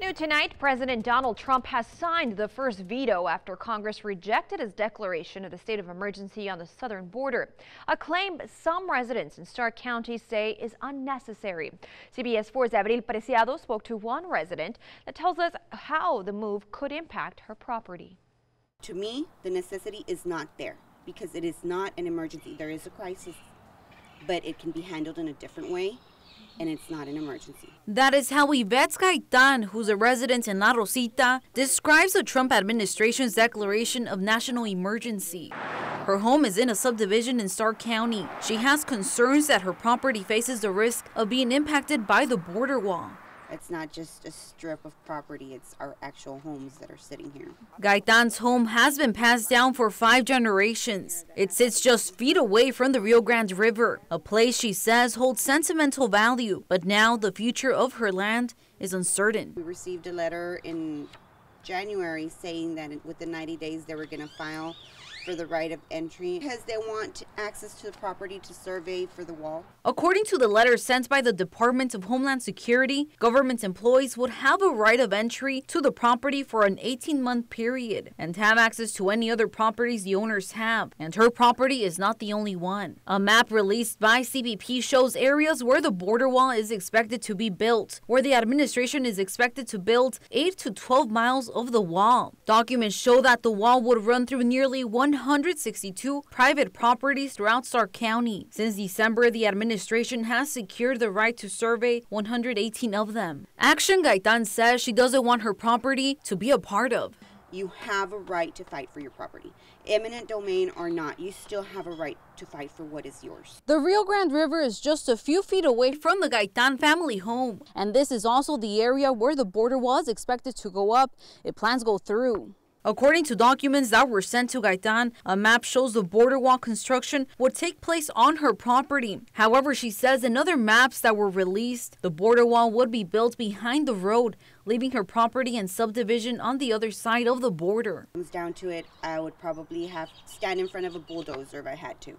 New tonight, President Donald Trump has signed the first veto after Congress rejected his declaration of the state of emergency on the southern border, a claim some residents in Stark County say is unnecessary. CBS 4's Abril Preciado spoke to one resident that tells us how the move could impact her property. To me, the necessity is not there because it is not an emergency. There is a crisis, but it can be handled in a different way. And it's not an emergency. That is how Yvette Gaitan, who's a resident in La Rosita, describes the Trump administration's declaration of national emergency. Her home is in a subdivision in Stark County. She has concerns that her property faces the risk of being impacted by the border wall. It's not just a strip of property, it's our actual homes that are sitting here. Gaitan's home has been passed down for 5 generations. It sits just feet away from the Rio Grande River, a place she says holds sentimental value, but now the future of her land is uncertain. We received a letter in January saying that within 90 days they were going to file for the right of entry because they want access to the property to survey for the wall. According to the letter sent by the Department of Homeland Security, government employees would have a right of entry to the property for an 18-month period and have access to any other properties the owners have. And her property is not the only one. A map released by CBP shows areas where the border wall is expected to be built, where the administration is expected to build 8 to 12 miles of the wall. Documents show that the wall would run through nearly 162 private properties throughout Stark County. Since December, the administration has secured the right to survey 118 of them. Action Gaitan says she doesn't want her property to be a part of. You have a right to fight for your property. Eminent domain or not, you still have a right to fight for what is yours. The Rio Grande River is just a few feet away from the Gaitan family home. And this is also the area where the border wall is expected to go up if plans go through. According to documents that were sent to Gaitan, a map shows the border wall construction would take place on her property. However, she says in other maps that were released, the border wall would be built behind the road, leaving her property and subdivision on the other side of the border. Comes down to it, I would probably have to stand in front of a bulldozer if I had to.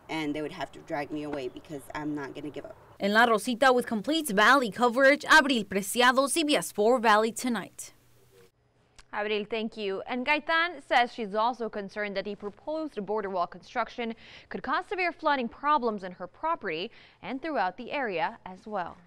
And they would have to drag me away because I'm not going to give up. In La Rosita with complete Valley coverage, Abril Preciado, CBS 4 Valley Tonight. Abril, thank you. And Gaitan says she's also concerned that the proposed border wall construction could cause severe flooding problems in her property and throughout the area as well.